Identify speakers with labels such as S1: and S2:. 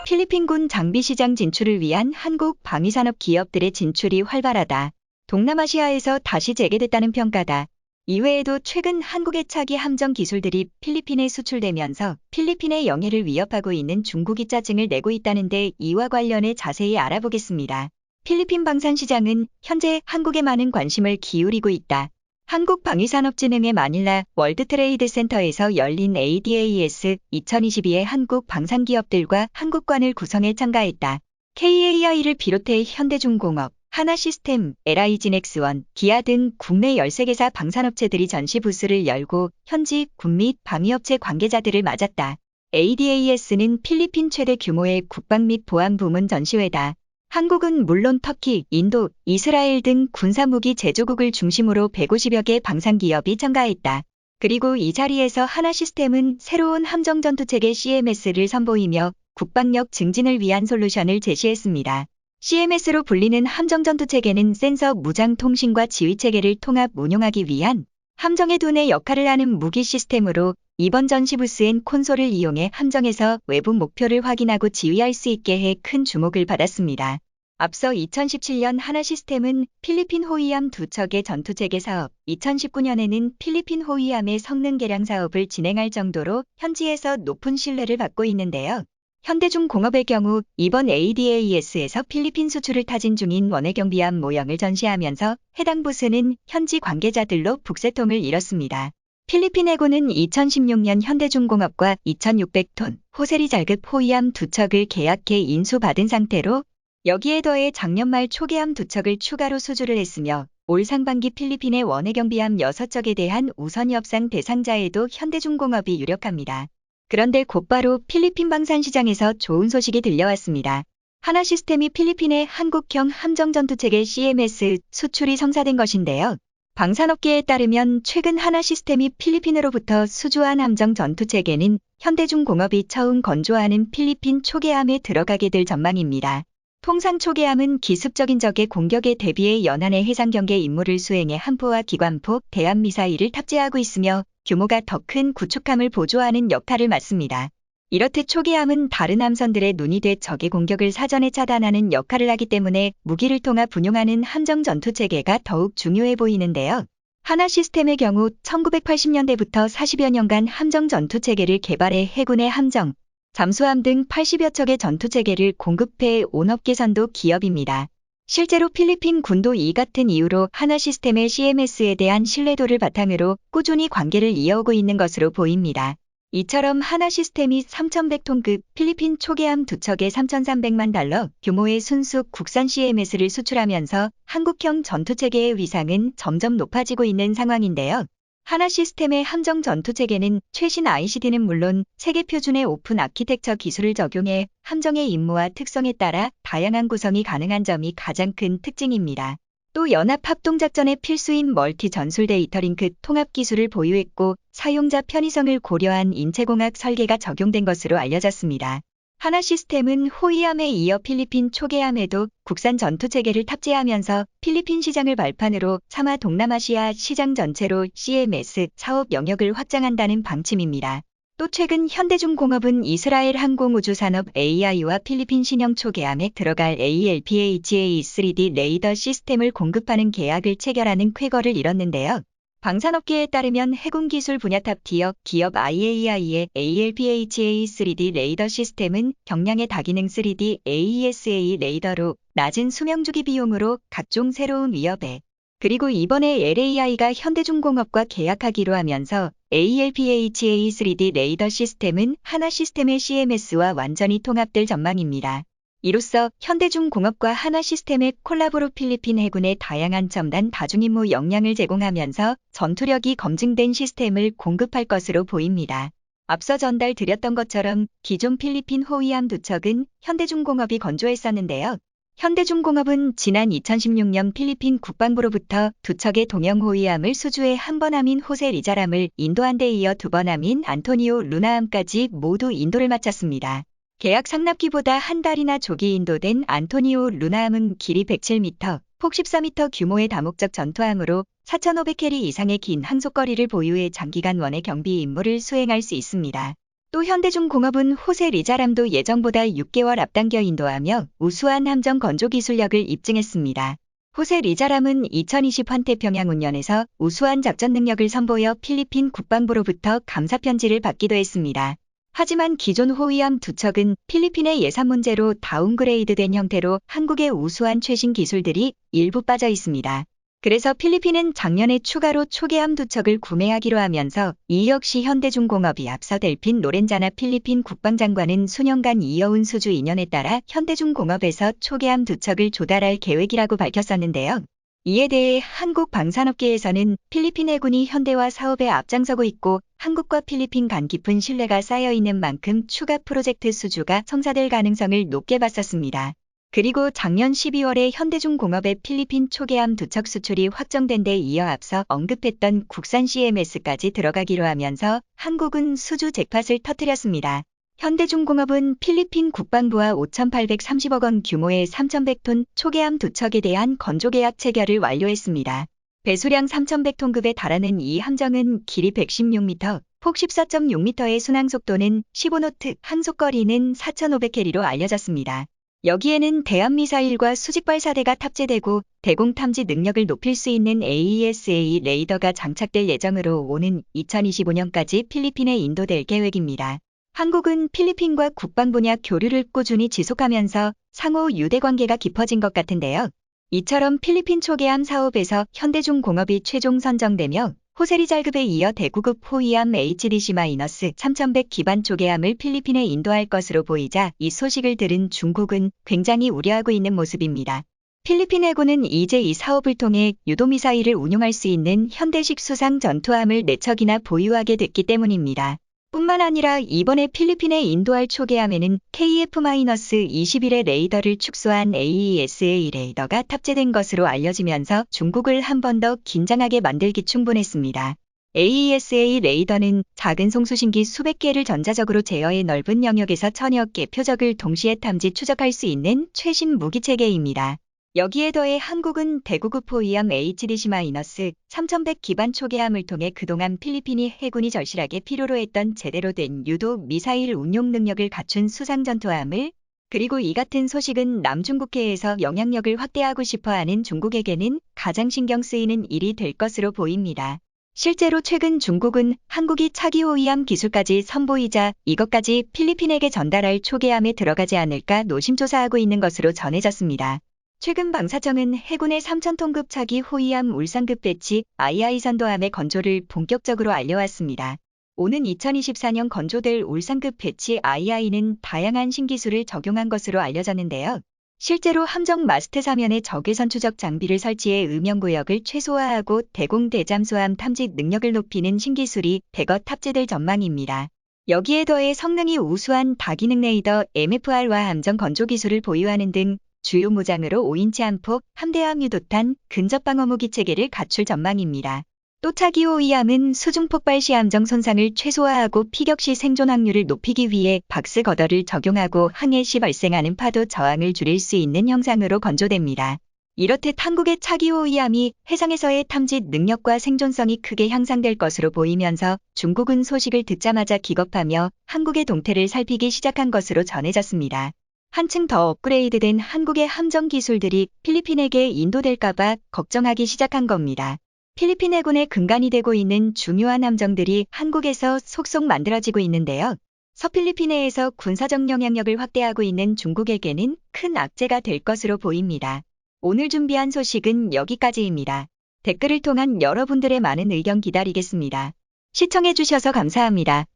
S1: 필리핀군 장비 시장 진출을 위한 한국 방위산업 기업들의 진출이 활발하다. 동남아시아에서 다시 재개됐다는 평가다. 이외에도 최근 한국의 차기 함정 기술들이 필리핀에 수출되면서 필리핀의 영해를 위협하고 있는 중국이 짜증을 내고 있다는데 이와 관련해 자세히 알아보겠습니다. 필리핀 방산 시장은 현재 한국에 많은 관심을 기울이고 있다. 한국방위산업진흥회 마닐라 월드트레이드센터에서 열린 ADAS 2022의 한국 방산기업들과 한국관을 구성해 참가했다. KAI를 비롯해 현대중공업, 하나시스템, LI진엑스원, 기아 등 국내 13개사 방산업체들이 전시 부스를 열고 현지 군 및 방위업체 관계자들을 맞았다. ADAS는 필리핀 최대 규모의 국방 및 보안 부문 전시회다. 한국은 물론 터키, 인도, 이스라엘 등 군사무기 제조국을 중심으로 150여 개 방산기업이 참가했다. 그리고 이 자리에서 하나시스템은 새로운 함정전투체계 CMS를 선보이며 국방력 증진을 위한 솔루션을 제시했습니다. CMS로 불리는 함정전투체계는 센서 무장 통신과 지휘체계를 통합 운용하기 위한 함정의 두뇌 역할을 하는 무기 시스템으로 이번 전시 부스엔 콘솔을 이용해 함정에서 외부 목표를 확인하고 지휘할 수 있게 해 큰 주목을 받았습니다. 앞서 2017년 하나시스템은 필리핀 호위함 2척의 전투체계 사업, 2019년에는 필리핀 호위함의 성능 개량 사업을 진행할 정도로 현지에서 높은 신뢰를 받고 있는데요. 현대중공업의 경우 이번 ADAS에서 필리핀 수출을 타진 중인 원해경비함 모형을 전시하면서 해당 부스는 현지 관계자들로 북새통을 이뤘습니다. 필리핀 해군은 2016년 현대중공업과 2,600톤 호세리 잘급 호위함 2척을 계약해 인수받은 상태로 여기에 더해 작년 말 초계함 2척을 추가로 수주를 했으며 올 상반기 필리핀의 원해경비함 6척에 대한 우선 협상 대상자에도 현대중공업이 유력합니다. 그런데 곧바로 필리핀 방산시장에서 좋은 소식이 들려왔습니다. 하나시스템이 필리핀의 한국형 함정전투체계 CMS 수출이 성사된 것인데요. 방산업계에 따르면 최근 하나시스템이 필리핀으로부터 수주한 함정전투체계는 현대중공업이 처음 건조하는 필리핀 초계함에 들어가게 될 전망입니다. 통상 초계함은 기습적인 적의 공격에 대비해 연안의 해상경계 임무를 수행해 함포와 기관포, 대함미사일을 탑재하고 있으며 규모가 더 큰 구축함을 보조하는 역할을 맡습니다. 이렇듯 초계함은 다른 함선들의 눈이 돼 적의 공격을 사전에 차단하는 역할을 하기 때문에 무기를 통합 운용하는 함정 전투체계가 더욱 중요해 보이는데요. 하나시스템의 경우 1980년대부터 40여 년간 함정 전투체계를 개발해 해군의 함정, 잠수함 등 80여 척의 전투체계를 공급해 온 업계선도 기업입니다. 실제로 필리핀 군도 이 같은 이유로 하나시스템의 CMS에 대한 신뢰도를 바탕으로 꾸준히 관계를 이어오고 있는 것으로 보입니다. 이처럼 하나시스템이 3,100톤급 필리핀 초계함 2척에 3,300만 달러 규모의 순수 국산 CMS를 수출하면서 한국형 전투체계의 위상은 점점 높아지고 있는 상황인데요. 하나시스템의 함정 전투체계는 최신 ICD는 물론 세계 표준의 오픈 아키텍처 기술을 적용해 함정의 임무와 특성에 따라 다양한 구성이 가능한 점이 가장 큰 특징입니다. 또 연합합동작전의 필수인 멀티 전술 데이터 링크 통합 기술을 보유했고 사용자 편의성을 고려한 인체공학 설계가 적용된 것으로 알려졌습니다. 하나시스템은 호위함에 이어 필리핀 초계함에도 국산 전투체계를 탑재하면서 필리핀 시장을 발판으로 삼아 동남아시아 시장 전체로 CMS 사업 영역을 확장한다는 방침입니다. 또 최근 현대중공업은 이스라엘 항공우주산업 AI와 필리핀 신형 초계함에 들어갈 ALPHA 3D 레이더 시스템을 공급하는 계약을 체결하는 쾌거를 이뤘는데요. 방산업계에 따르면 해군기술 분야 탑티어 기업 IAI의 ALPHA 3D 레이더 시스템은 경량의 다기능 3D AESA 레이더로 낮은 수명주기 비용으로 각종 새로운 위협에 그리고 이번에 LAI가 현대중공업과 계약하기로 하면서 ALPHA 3D 레이더 시스템은 하나시스템의 CMS와 완전히 통합될 전망입니다. 이로써 현대중공업과 하나시스템의 콜라보로 필리핀 해군의 다양한 첨단 다중임무 역량을 제공하면서 전투력이 검증된 시스템을 공급할 것으로 보입니다. 앞서 전달드렸던 것처럼 기존 필리핀 호위함 2척은 현대중공업이 건조했었는데요. 현대중공업은 지난 2016년 필리핀 국방부로부터 2척의 동형 호위함을 수주해 한 번 함인 호세 리자람을 인도함에 이어 2번 함인 안토니오 루나함까지 모두 인도를 마쳤습니다. 계약 상납기보다 한 달이나 조기 인도된 안토니오 루나함은 길이 107m, 폭 14m 규모의 다목적 전투함으로 4,500캐리 이상의 긴 항속거리를 보유해 장기간 원해 경비 임무를 수행할 수 있습니다. 또 현대중공업은 호세 리자람도 예정보다 6개월 앞당겨 인도하며 우수한 함정 건조 기술력을 입증했습니다. 호세 리자람은 2020 환태평양 운연에서 우수한 작전 능력을 선보여 필리핀 국방부로부터 감사 편지를 받기도 했습니다. 하지만 기존 호위함 두 척은 필리핀의 예산 문제로 다운그레이드된 형태로 한국의 우수한 최신 기술들이 일부 빠져 있습니다. 그래서 필리핀은 작년에 추가로 초계함 두 척을 구매하기로 하면서 이 역시 현대중공업이 앞서 델핀 노렌자나 필리핀 국방장관은 수년간 이어온 수주 인연에 따라 현대중공업에서 초계함 두 척을 조달할 계획이라고 밝혔었는데요. 이에 대해 한국 방산업계에서는 필리핀 해군이 현대화 사업에 앞장서고 있고 한국과 필리핀 간 깊은 신뢰가 쌓여 있는 만큼 추가 프로젝트 수주가 성사될 가능성을 높게 봤었습니다. 그리고 작년 12월에 현대중공업의 필리핀 초계함 두 척 수출이 확정된 데 이어 앞서 언급했던 국산 CMS까지 들어가기로 하면서 한국은 수주 잭팟을 터뜨렸습니다. 현대중공업은 필리핀 국방부와 5,830억 원 규모의 3,100톤 초계함 두 척에 대한 건조계약 체결을 완료했습니다. 배수량 3,100톤급에 달하는 이 함정은 길이 116m, 폭 14.6m의 순항속도는 15노트, 항속거리는 4,500캐리로 알려졌습니다. 여기에는 대함미사일과 수직발사대가 탑재되고 대공 탐지 능력을 높일 수 있는 AESA 레이더가 장착될 예정으로 오는 2025년까지 필리핀에 인도될 계획입니다. 한국은 필리핀과 국방 분야 교류를 꾸준히 지속하면서 상호 유대 관계가 깊어진 것 같은데요. 이처럼 필리핀 초계함 사업에서 현대중공업이 최종 선정되며 호세리잘급에 이어 대구급 호위함 HDC-3100 기반 초계함을 필리핀에 인도할 것으로 보이자 이 소식을 들은 중국은 굉장히 우려하고 있는 모습입니다. 필리핀 해군은 이제 이 사업을 통해 유도미사일을 운용할 수 있는 현대식 수상 전투함을 4척이나 보유하게 됐기 때문입니다. 뿐만 아니라 이번에 필리핀에 인도할 초계함에는 KF-21의 레이더를 축소한 AESA 레이더가 탑재된 것으로 알려지면서 중국을 한 번 더 긴장하게 만들기 충분했습니다. AESA 레이더는 작은 송수신기 수백 개를 전자적으로 제어해 넓은 영역에서 천여 개 표적을 동시에 탐지 추적할 수 있는 최신 무기체계입니다. 여기에 더해 한국은 대구급 호위함 HDC-3100 기반 초계함을 통해 그동안 필리핀이 해군이 절실하게 필요로 했던 제대로 된 유도 미사일 운용 능력을 갖춘 수상 전투함을, 그리고 이 같은 소식은 남중국해에서 영향력을 확대하고 싶어하는 중국에게는 가장 신경 쓰이는 일이 될 것으로 보입니다. 실제로 최근 중국은 한국이 차기 호위함 기술까지 선보이자 이것까지 필리핀에게 전달할 초계함에 들어가지 않을까 노심초사하고 있는 것으로 전해졌습니다. 최근 방사청은 해군의 3,000톤급 차기 호위함 울산급 배치 II 선도함의 건조를 본격적으로 알려왔습니다. 오는 2024년 건조될 울산급 배치 II는 다양한 신기술을 적용한 것으로 알려졌는데요. 실제로 함정 마스트 사면에 적외선 추적 장비를 설치해 음영구역을 최소화하고 대공 대잠수함 탐지 능력을 높이는 신기술이 대거 탑재될 전망입니다. 여기에 더해 성능이 우수한 다기능 레이더 MFR와 함정 건조 기술을 보유하는 등 주요 무장으로 5인치 한폭, 함대함 유도탄, 근접방어무기 체계를 갖출 전망입니다. 또 차기 호위함은 수중폭발 시 함정 손상을 최소화하고 피격 시 생존 확률을 높이기 위해 박스 거더를 적용하고 항해 시 발생하는 파도 저항을 줄일 수 있는 형상으로 건조됩니다. 이렇듯 한국의 차기 호위함이 해상에서의 탐지 능력과 생존성이 크게 향상될 것으로 보이면서 중국은 소식을 듣자마자 기겁하며 한국의 동태를 살피기 시작한 것으로 전해졌습니다. 한층 더 업그레이드된 한국의 함정 기술들이 필리핀에게 인도될까봐 걱정하기 시작한 겁니다. 필리핀 해군의 근간이 되고 있는 중요한 함정들이 한국에서 속속 만들어지고 있는데요. 서필리핀해에서 군사적 영향력을 확대하고 있는 중국에게는 큰 악재가 될 것으로 보입니다. 오늘 준비한 소식은 여기까지입니다. 댓글을 통한 여러분들의 많은 의견 기다리겠습니다. 시청해주셔서 감사합니다.